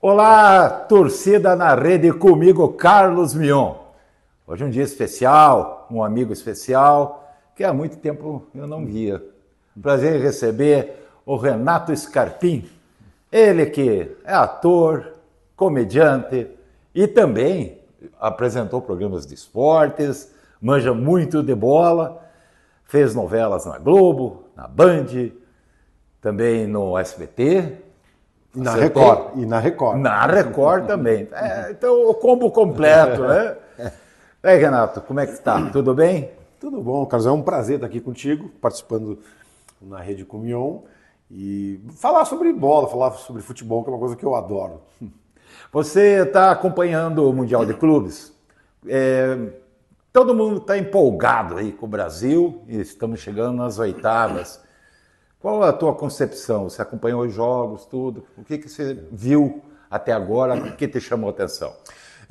Olá, torcida na rede, comigo, Carlos Mion. Hoje é um dia especial, um amigo especial, que há muito tempo eu não via. Prazer em receber o Renato Scarpim, ele que é ator, comediante e também apresentou programas de esportes, manja muito de bola, fez novelas na Globo, na Band, também no SBT. E na Record. Na Record também. Então, o combo completo, né? E aí, Renato, como é que está? Tudo bem? Tudo bom, Carlos. É um prazer estar aqui contigo, participando na Rede com Mion e falar sobre bola, falar sobre futebol, que é uma coisa que eu adoro. Você está acompanhando o Mundial de Clubes? Todo mundo está empolgado aí com o Brasil e estamos chegando nas oitavas. Qual a tua concepção? Você acompanhou os jogos, tudo? O que você viu até agora? O que te chamou a atenção?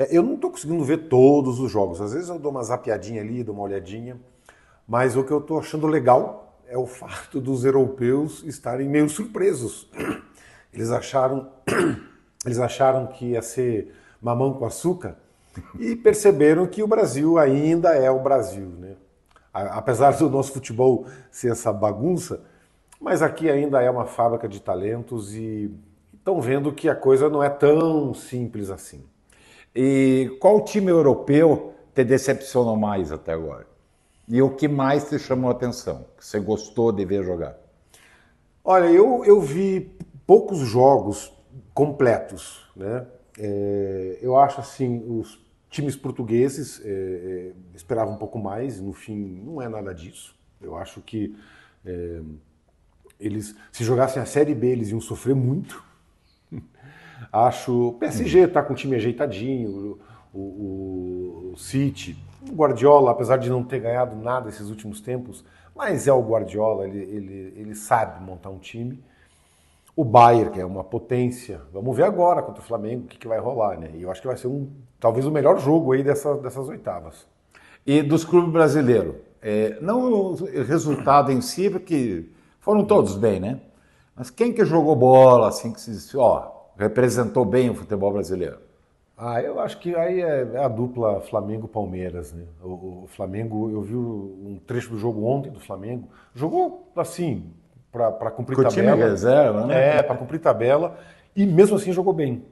Eu não estou conseguindo ver todos os jogos. Às vezes eu dou uma zapiadinha ali, dou uma olhadinha. Mas o que eu estou achando legal é o fato dos europeus estarem meio surpresos. Eles acharam que ia ser mamão com açúcar e perceberam que o Brasil ainda é o Brasil, né? Apesar do nosso futebol ser essa bagunça, mas aqui ainda é uma fábrica de talentos e estão vendo que a coisa não é tão simples assim. E qual time europeu te decepcionou mais até agora? E o que mais te chamou a atenção? Que você gostou de ver jogar? Olha, eu vi poucos jogos completos, né? Eu acho assim, os times portugueses esperavam um pouco mais, no fim não é nada disso. Eu acho que eles, se jogassem a Série B, eles iam sofrer muito. Acho o PSG está com o time ajeitadinho, o City, o Guardiola, apesar de não ter ganhado nada esses últimos tempos, mas é o Guardiola, ele sabe montar um time. O Bayern, que é uma potência, vamos ver agora contra o Flamengo o que vai rolar, né? E eu acho que vai ser talvez o melhor jogo aí dessas oitavas. E dos clubes brasileiros? Não o resultado em si, porque foram todos bem, né? Mas quem que jogou bola, assim, que se disse, representou bem o futebol brasileiro? Eu acho que aí é a dupla Flamengo-Palmeiras, né? O Flamengo, eu vi um trecho do jogo ontem do Flamengo, jogou assim, para cumprir tabela. Com o time reserva, né? Para cumprir tabela, e mesmo assim jogou bem.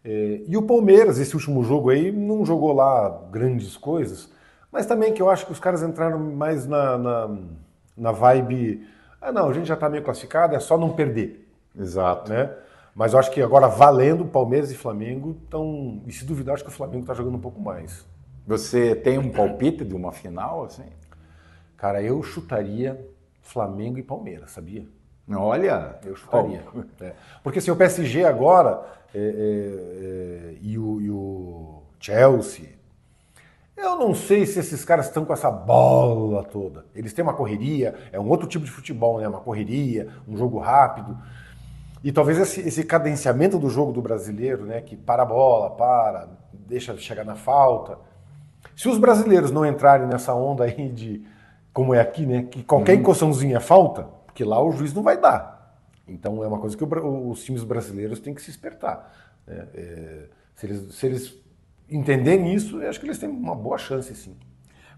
E o Palmeiras, esse último jogo aí, não jogou lá grandes coisas, mas também que eu acho que os caras entraram mais na vibe, não, a gente já está meio classificado, é só não perder. Exato. Né? Mas eu acho que agora valendo, Palmeiras e Flamengo estão, e se duvidar, acho que o Flamengo está jogando um pouco mais. Você tem um palpite de uma final, assim? Cara, eu chutaria Flamengo e Palmeiras, sabia? Olha, eu chutaria. Porque assim, o PSG agora e o Chelsea, eu não sei se esses caras estão com essa bola toda. Eles têm uma correria, é um outro tipo de futebol, né? Uma correria, um jogo rápido. E talvez esse cadenciamento do jogo do brasileiro, né? Que para a bola, deixa chegar na falta. Se os brasileiros não entrarem nessa onda aí de, como é aqui, né? Que qualquer encossãozinha é falta, porque lá o juiz não vai dar. Então é uma coisa que os times brasileiros têm que se espertar. Né? Se eles entenderem isso, eu acho que eles têm uma boa chance, sim.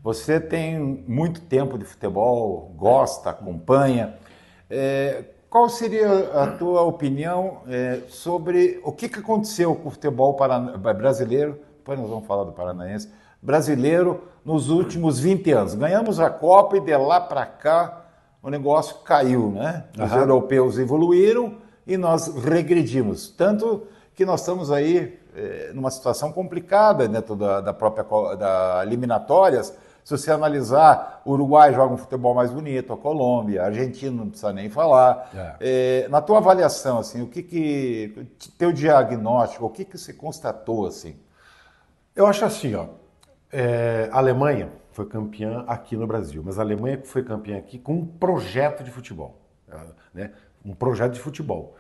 Você tem muito tempo de futebol, gosta, acompanha. Qual seria a tua opinião sobre o que aconteceu com o futebol brasileiro, depois nós vamos falar do paranaense, brasileiro nos últimos 20 anos? Ganhamos a Copa e de lá para cá o negócio caiu, né? Os europeus evoluíram e nós regredimos. Tanto que nós estamos aí numa situação complicada dentro da própria eliminatórias. Se você analisar, o Uruguai joga um futebol mais bonito, a Colômbia, a Argentina não precisa nem falar. Na tua avaliação, assim, teu diagnóstico, o que você constatou, assim? Eu acho assim, a Alemanha foi campeã aqui no Brasil, mas a Alemanha foi campeã aqui com um projeto de futebol, né? Um projeto de futebol.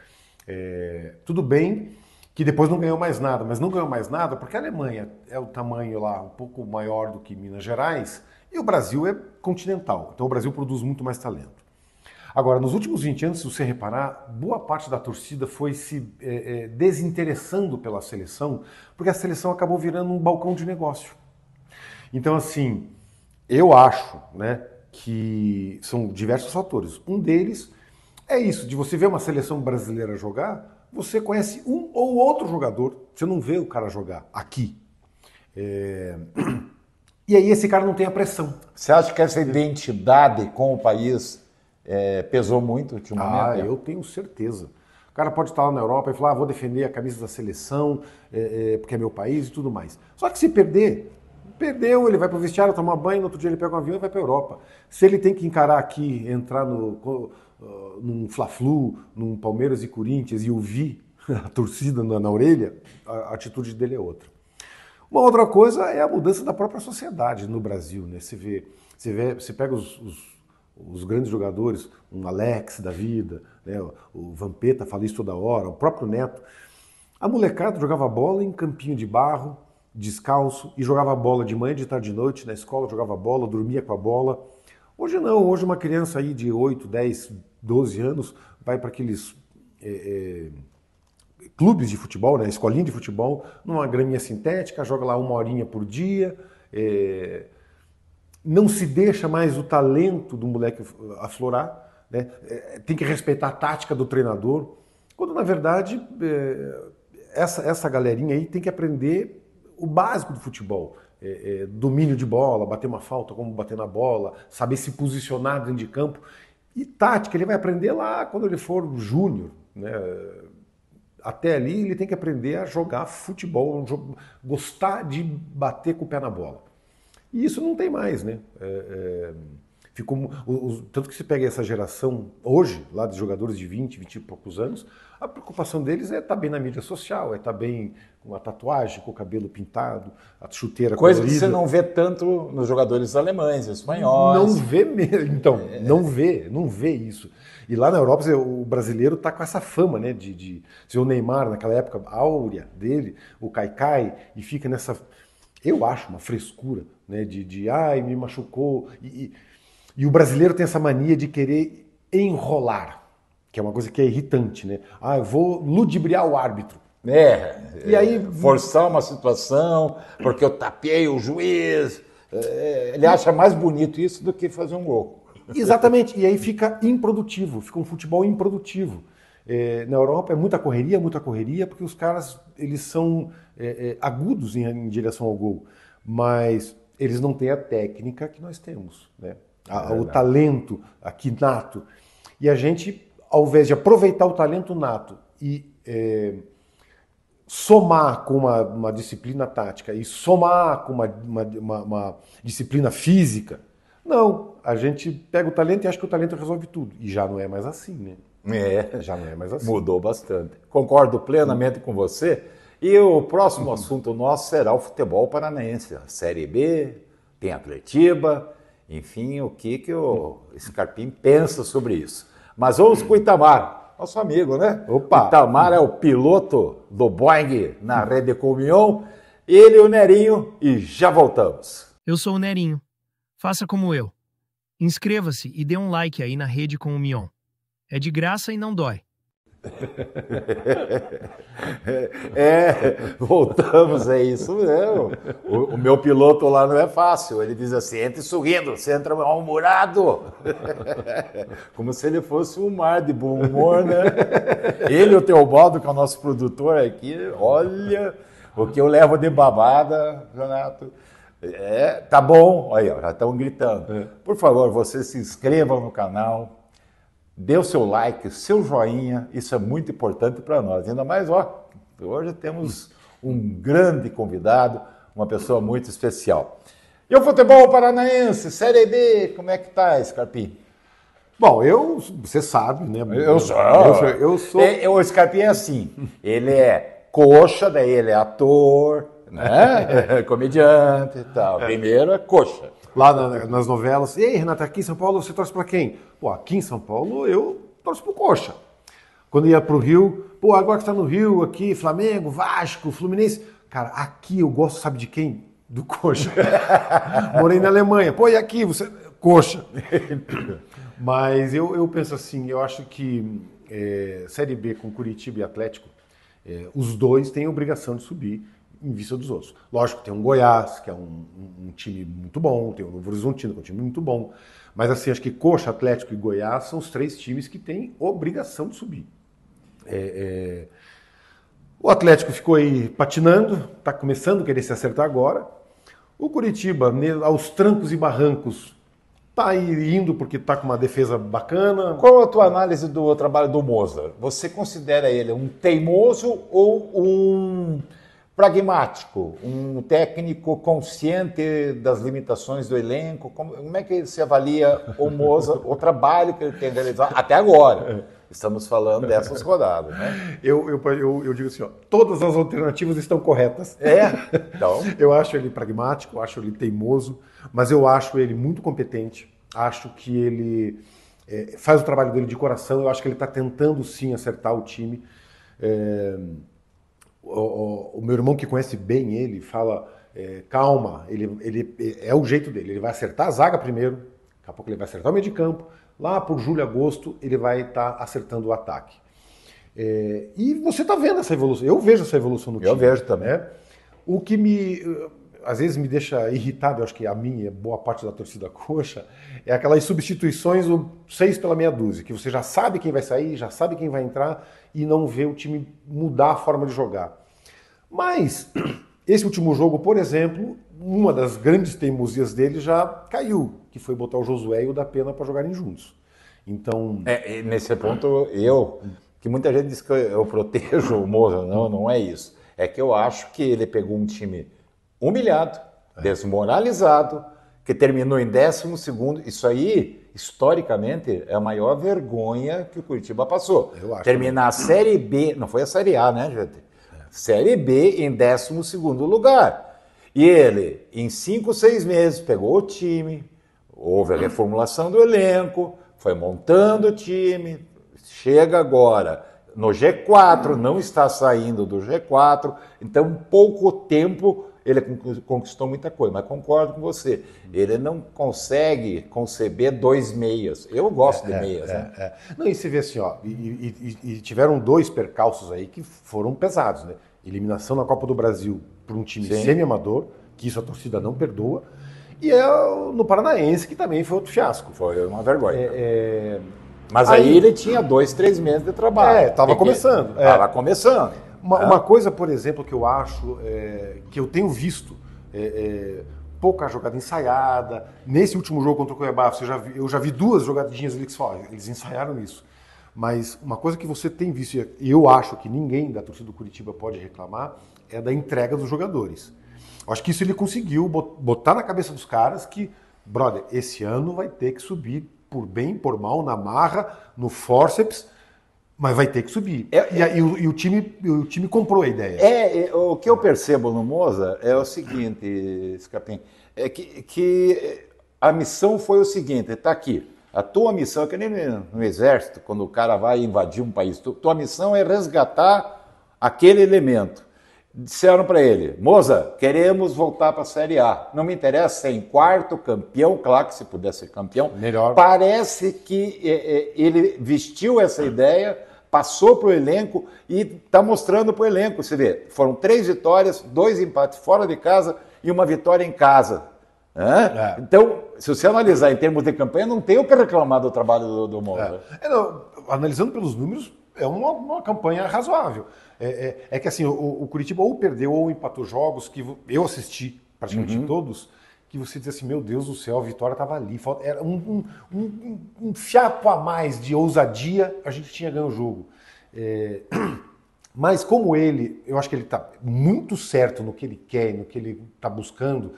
Tudo bem que depois não ganhou mais nada, mas não ganhou mais nada porque a Alemanha é o tamanho lá um pouco maior do que Minas Gerais e o Brasil é continental, então o Brasil produz muito mais talento. Agora, nos últimos 20 anos, se você reparar, boa parte da torcida foi se desinteressando pela seleção, porque a seleção acabou virando um balcão de negócio. Então, assim, eu acho, né, que são diversos fatores. Um deles é isso, de você ver uma seleção brasileira jogar, você conhece um ou outro jogador, você não vê o cara jogar aqui. E aí esse cara não tem a pressão. Você acha que essa identidade com o país pesou muito ultimamente? Eu tenho certeza. O cara pode estar lá na Europa e falar, vou defender a camisa da seleção, porque é meu país e tudo mais. Só que se perder, perdeu, ele vai para o vestiário, tomar banho, no outro dia ele pega um avião e vai para a Europa. Se ele tem que encarar aqui, entrar num Fla-Flu, num Palmeiras e Corinthians e ouvir a torcida na orelha, a atitude dele é outra. Uma outra coisa é a mudança da própria sociedade no Brasil, né? Você pega os grandes jogadores, um Alex da vida, né? O Vampeta fala isso toda hora, o próprio Neto. A molecada jogava bola em campinho de barro, descalço, e jogava bola de manhã, de tarde, de noite, na escola jogava bola, dormia com a bola. Hoje não, hoje uma criança aí de 8, 10, 12 anos vai para aqueles clubes de futebol, né, escolinha de futebol, numa graminha sintética, joga lá 1 horinha por dia, não se deixa mais o talento do moleque aflorar, né, tem que respeitar a tática do treinador, quando na verdade essa galerinha aí tem que aprender o básico do futebol, domínio de bola, bater uma falta, como bater na bola, saber se posicionar dentro de campo, e tática ele vai aprender lá quando ele for júnior, né? Até ali ele tem que aprender a jogar futebol, gostar de bater com o pé na bola. E isso não tem mais, né? Tanto que se pega essa geração hoje, lá de jogadores de 20, 20 e poucos anos, a preocupação deles é estar bem na mídia social, é estar bem com a tatuagem, com o cabelo pintado, a chuteira coisa colorida. Que você não vê tanto nos jogadores alemães, espanhóis. Não vê mesmo, então, não vê isso. E lá na Europa, o brasileiro está com essa fama, né, de o Neymar, naquela época áurea dele, o Caicai, e fica nessa, eu acho, uma frescura, né, ai, me machucou. E o brasileiro tem essa mania de querer enrolar, que é uma coisa que é irritante, né? Eu vou ludibriar o árbitro. E aí forçar uma situação, porque eu tapeei o juiz. Ele acha mais bonito isso do que fazer um gol. Exatamente, e aí fica improdutivo, fica um futebol improdutivo. Na Europa é muita correria, porque os caras eles são agudos em direção ao gol, mas eles não têm a técnica que nós temos, né? O talento aqui nato. E a gente, ao invés de aproveitar o talento nato e somar com uma disciplina tática e somar com uma disciplina física, não, a gente pega o talento e acha que o talento resolve tudo. E já não é mais assim, né? Já não é mais assim. Mudou bastante. Concordo plenamente com você. E o próximo assunto nosso será o futebol paranaense. A Série B, tem Atletiba, enfim, o que o Scarpim pensa sobre isso. Mas vamos com o Itamar, nosso amigo, né? Opa! Itamar é o piloto do Boeing na Rede Comunion. Ele e o Nerinho, e já voltamos. Eu sou o Nerinho. Faça como eu. Inscreva-se e dê um like aí na Rede Comunion. É de graça e não dói. Voltamos, é isso mesmo. O meu piloto lá não é fácil. Ele diz assim, entre sorrindo, você entra mal-humorado. Como se ele fosse um mar de bom humor, né? Ele e o Teobaldo, que é o nosso produtor aqui, olha o que eu levo de babada, Renato. Tá bom, aí, já estão gritando. Por favor, você se inscreva no canal, dê o seu like, seu joinha, isso é muito importante para nós. Ainda mais, hoje temos um grande convidado, uma pessoa muito especial. E o futebol paranaense, Série B, como é que tá, Scarpim? Bom, você sabe, né? Eu sou. O Scarpim é assim, ele é coxa, daí ele é ator, né? Comediante e tal. Primeiro é coxa. Lá nas novelas, e aí, Renato, aqui em São Paulo você torce para quem? Pô, aqui em São Paulo eu torço pro Coxa. Quando ia pro Rio, agora que tá no Rio, aqui, Flamengo, Vasco, Fluminense. Cara, aqui eu gosto, sabe de quem? Do Coxa. Morei na Alemanha. E aqui, você... Coxa. Mas eu penso assim, eu acho que Série B com Curitiba e Atlético, os dois têm a obrigação de subir em vista dos outros. Lógico, tem um Goiás, que é um time muito bom, tem o Novo Horizontino, que é um time muito bom. Mas assim, acho que Coxa, Atlético e Goiás são os 3 times que têm obrigação de subir. O Atlético ficou aí patinando, está começando a querer se acertar agora. O Curitiba, aos trancos e barrancos, está aí indo porque está com uma defesa bacana. Qual a tua análise do trabalho do Moza? Você considera ele um teimoso ou um pragmático, um técnico consciente das limitações do elenco? Como é que se avalia o Moza, o trabalho que ele tem realizado até agora? Estamos falando dessas rodadas, né? Eu digo assim, ó, todas as alternativas estão corretas. Então... Eu acho ele pragmático, acho ele teimoso, mas eu acho ele muito competente. Acho que ele faz o trabalho dele de coração. Eu acho que ele está tentando, sim, acertar o time. O meu irmão, que conhece bem ele, fala, calma, ele é o jeito dele. Ele vai acertar a zaga primeiro, daqui a pouco ele vai acertar o meio de campo. Lá por julho, agosto, ele vai estar acertando o ataque. E você está vendo essa evolução. Eu vejo essa evolução no time. Eu vejo também. O que às vezes me deixa irritado, eu acho que a minha e boa parte da torcida coxa, é aquelas substituições, o 6 pela meia dúzia, que você já sabe quem vai sair, já sabe quem vai entrar e não vê o time mudar a forma de jogar. Mas esse último jogo, por exemplo, uma das grandes teimosias dele já caiu, que foi botar o Josué e o da Pena para jogarem juntos. Então... nesse ponto, que muita gente diz que eu protejo o Moza, não é isso. É que eu acho que ele pegou um time humilhado, desmoralizado, que terminou em 12º. Isso aí, historicamente, é a maior vergonha que o Curitiba passou. Terminar a Série B, não foi a Série A, né, gente? Série B em 12º lugar. E ele, em 5, 6 meses, pegou o time, houve a reformulação do elenco, foi montando o time, chega agora no G4, não está saindo do G4, então em pouco tempo ele conquistou muita coisa, mas concordo com você, ele não consegue conceber 2 meias. Eu gosto de meias. Né? Não, e você vê assim, ó, e tiveram 2 percalços aí que foram pesados, né? Eliminação na Copa do Brasil por um time semi-amador, que isso a torcida não perdoa, e no Paranaense, que também foi outro fiasco. Foi uma vergonha. Mas aí ele tinha 2, 3 meses de trabalho. Estava começando. Estava começando. Uma coisa, por exemplo, que eu acho, que eu tenho visto, pouca jogada ensaiada. Nesse último jogo contra o Cuiabá, eu já vi 2 jogadinhas ali que eles ensaiaram isso. Mas uma coisa que você tem visto, e eu acho que ninguém da torcida do Curitiba pode reclamar, é da entrega dos jogadores. Eu acho que isso ele conseguiu botar na cabeça dos caras que, brother, esse ano vai ter que subir por bem, por mal, na marra, no forceps, mas vai ter que subir. E o time comprou a ideia. O que eu percebo no Moza é o seguinte, Scapim, é que a missão foi o seguinte, está aqui. A tua missão, que nem no exército, quando o cara vai invadir um país, tua missão é resgatar aquele elemento. Disseram para ele, Moza, queremos voltar para a Série A. Não me interessa ser em 4º, campeão, claro que se puder ser campeão. Melhor. Parece que ele vestiu essa ideia, passou para o elenco e está mostrando para o elenco. Você vê, foram 3 vitórias, 2 empates fora de casa e uma vitória em casa. Então, se você analisar em termos de campanha, não tem o que reclamar do trabalho do Moza. Analisando pelos números, é uma campanha razoável. É que assim, o Curitiba ou perdeu ou empatou jogos que eu assisti praticamente todos, que você diz assim, meu Deus do céu, a vitória estava ali. Era um fiapo a mais de ousadia, a gente tinha ganho o jogo. Mas como eu acho que ele está muito certo no que ele quer, no que ele está buscando,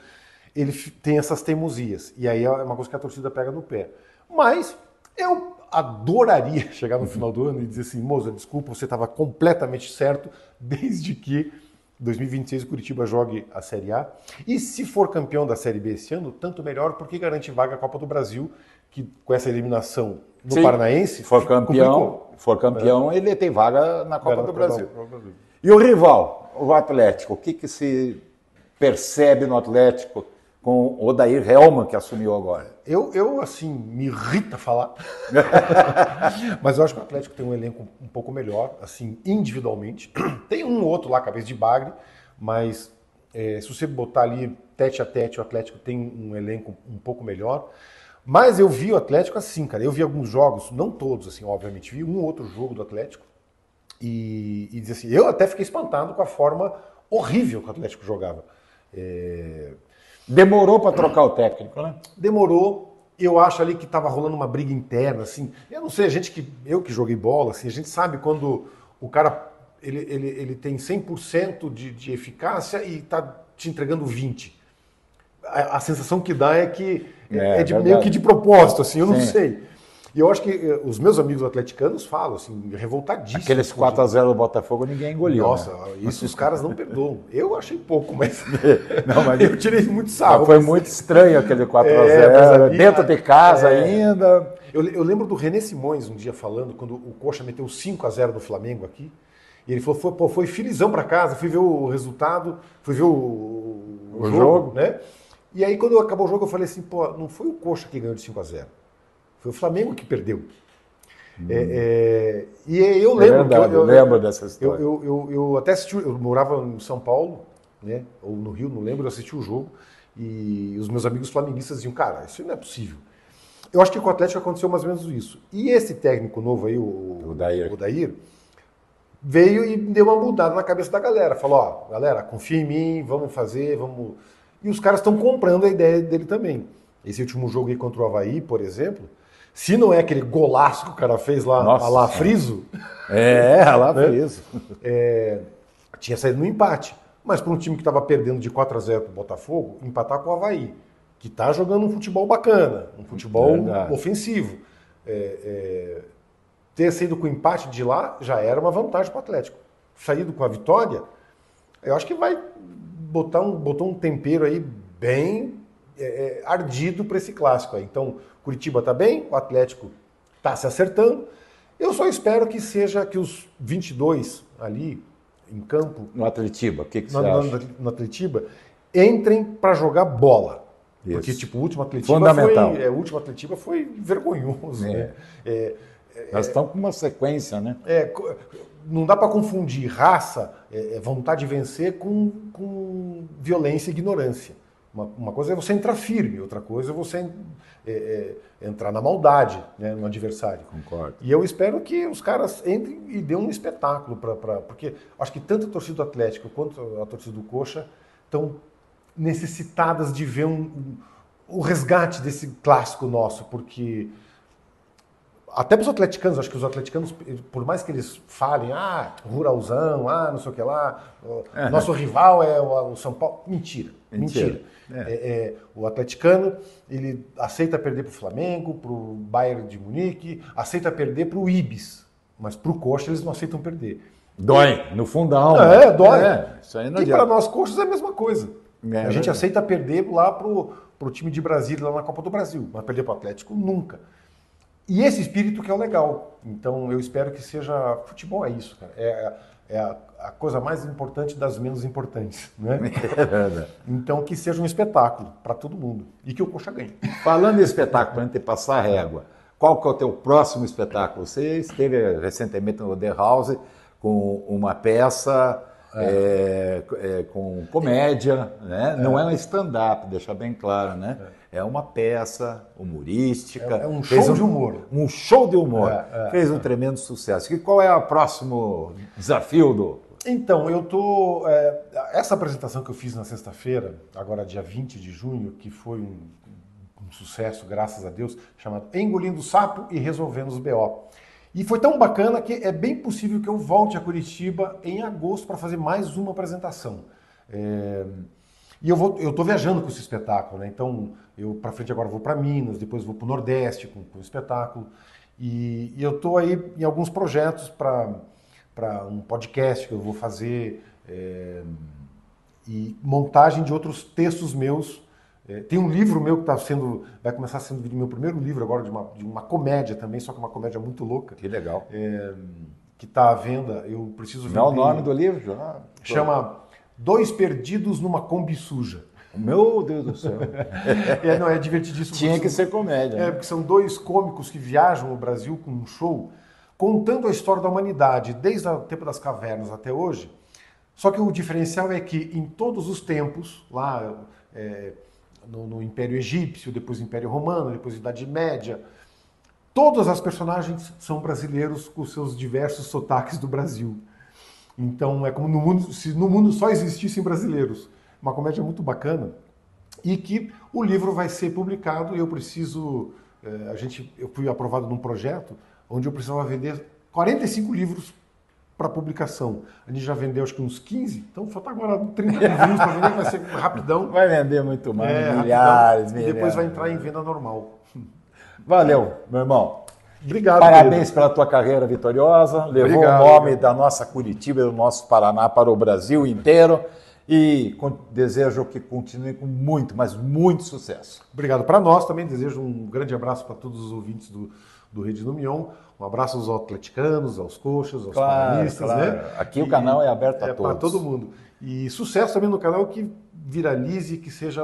ele tem essas teimosias. E aí é uma coisa que a torcida pega no pé. Mas eu adoraria chegar no final do ano e dizer assim, Moza, desculpa, você estava completamente certo, desde que 2026 o Curitiba jogue a Série A. E se for campeão da Série B esse ano, tanto melhor, porque garante vaga à Copa do Brasil, que com essa eliminação no Paranaense... For campeão, ele tem vaga na Copa do Brasil. E o rival, o Atlético, o que se percebe no Atlético com o Odair Hellmann, que assumiu agora? Eu assim, me irrita falar, mas eu acho que o Atlético tem um elenco um pouco melhor, assim, individualmente. Tem um ou outro lá, cabeça de bagre, mas se você botar ali tete a tete, o Atlético tem um elenco um pouco melhor. Mas eu vi o Atlético assim, cara, eu vi alguns jogos, não todos, assim, obviamente, vi um ou outro jogo do Atlético e dizer assim, eu até fiquei espantado com a forma horrível que o Atlético jogava. Demorou para trocar o técnico, né? Demorou, eu acho ali que estava rolando uma briga interna, assim, eu não sei, eu que joguei bola, assim, a gente sabe quando o cara, ele tem 100% de eficácia e está te entregando 20%. A sensação que dá é que meio que de propósito, assim, eu não sei. E eu acho que os meus amigos atleticanos falam, assim, revoltadíssimos. Aqueles 4-0 do Botafogo ninguém engoliu. Nossa, né? Isso os caras não perdoam. Eu achei pouco, mas, eu tirei muito sarro. Foi muito estranho aquele 4-0, dentro de casa ainda. Eu lembro do René Simões um dia falando, quando o Coxa meteu 5-0 no Flamengo aqui, e ele falou, foi felizão para casa, fui ver o resultado, fui ver o jogo, né? E aí, quando acabou o jogo, eu falei assim, não foi o Coxa que ganhou de 5-0. Foi o Flamengo que perdeu. E eu lembro... Verdade, eu lembro dessa história. Eu até assisti, eu morava em São Paulo, né, ou no Rio, não lembro, eu assisti o jogo, e os meus amigos flamenguistas diziam, cara, isso não é possível. Eu acho que com o Atlético aconteceu mais ou menos isso. E esse técnico novo aí, o Odair, veio e deu uma mudada na cabeça da galera. Falou, galera, confia em mim, vamos fazer, vamos... E os caras estão comprando a ideia dele também. Esse último jogo aí contra o Avaí, por exemplo, se não é aquele golaço que o cara fez lá, lá Friso... lá Friso. Tinha saído no empate. Mas para um time que estava perdendo de 4-0 para o Botafogo, empatar com o Avaí, que está jogando um futebol bacana, um futebol ofensivo. Ter saído com o empate de lá já era uma vantagem para o Atlético. Saído com a vitória, eu acho que botou um tempero aí bem ardido para esse clássico aí. Então, Curitiba está bem, o Atlético está se acertando. Eu só espero que seja que os 22 ali em campo... No Atletiba, o que você acha? No Atletiba, entrem para jogar bola. Isso. Porque, tipo, o último Atletiba foi vergonhoso. Né? Nós estamos com uma sequência, né? Não dá para confundir raça, vontade de vencer com violência e ignorância. Uma coisa é você entrar firme, outra coisa é você entrar na maldade, né, no adversário. Concordo. E eu espero que os caras entrem e dêem um espetáculo, porque acho que tanto a torcida do Atlético quanto a torcida do Coxa estão necessitadas de ver o resgate desse clássico nosso, porque... Até para os atleticanos, acho que os atleticanos, por mais que eles falem, ruralzão, não sei o que lá, nosso rival é o São Paulo. Mentira. O atleticano, ele aceita perder para o Flamengo, para o Bayern de Munique, aceita perder para o Ibis, mas para o Coxa eles não aceitam perder. Dói, no fundão. Dói. Isso aí não e para nós coxas é a mesma coisa. A gente aceita perder lá para o time de Brasília, lá na Copa do Brasil, mas perder para o Atlético nunca. E esse espírito que é o legal. Então eu espero que seja... Futebol é isso, cara. É a coisa mais importante das menos importantes, né? Então que seja um espetáculo para todo mundo. E que o Coxa ganhe. Falando em espetáculo, para a gente passar a régua, qual que é o teu próximo espetáculo? Você esteve recentemente no The House com uma peça... com comédia, né? Não é um stand-up, deixar bem claro, né? É uma peça humorística. É um show de humor. Um show de humor. Fez um tremendo sucesso. E qual é o próximo desafio do... Então, eu tô... essa apresentação que eu fiz na sexta-feira, agora dia 20 de junho, que foi um sucesso, graças a Deus, chamado Engolindo Sapo e Resolvendo os B.O. E foi tão bacana que é bem possível que eu volte a Curitiba em agosto para fazer mais uma apresentação. E eu estou viajando com esse espetáculo, né? Então, eu para frente agora vou para Minas, depois vou para o Nordeste com o espetáculo. E eu estou aí em alguns projetos para um podcast que eu vou fazer e montagem de outros textos meus. Tem um livro meu que vai começar sendo meu primeiro livro agora, de uma comédia também, só que uma comédia muito louca. Que legal. Que está à venda, eu preciso vender. Não é o nome do livro? Chama Dois Perdidos numa Kombi Suja. Meu Deus do céu. Não, é divertidíssimo. Tinha que ser comédia. É, porque são dois cômicos que viajam o Brasil com um show, contando a história da humanidade, desde o tempo das cavernas até hoje. Só que o diferencial é que em todos os tempos, lá no Império Egípcio, depois no Império Romano, depois na Idade Média, todas as personagens são brasileiros com seus diversos sotaques do Brasil. Então é como no mundo, se no mundo só existissem brasileiros. Uma comédia muito bacana e que o livro vai ser publicado e eu preciso... eu fui aprovado num projeto onde eu precisava vender 45 livros para publicação. A gente já vendeu acho que uns 15, então falta agora 30 livros para vender, vai ser rapidão. Vai vender muito mais, milhares. E depois vai entrar em venda normal. Valeu, meu irmão. Obrigado. Parabéns pela tua carreira vitoriosa. Levou o nome da nossa Curitiba e do nosso Paraná para o Brasil inteiro. E desejo que continue com muito, mas muito sucesso. Obrigado. Para nós também desejo um grande abraço para todos os ouvintes do Rede do Mion. Um abraço aos atleticanos, aos coxas, aos paranistas, né? Aqui o canal é aberto a todos. Para todo mundo. E sucesso também no canal, que viralize, que seja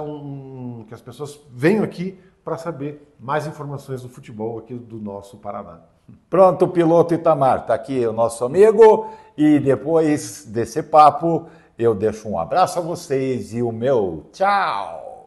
que as pessoas venham aqui para saber mais informações do futebol aqui do nosso Paraná. Pronto, piloto Itamar, está aqui o nosso amigo. E depois desse papo, eu deixo um abraço a vocês e o meu tchau!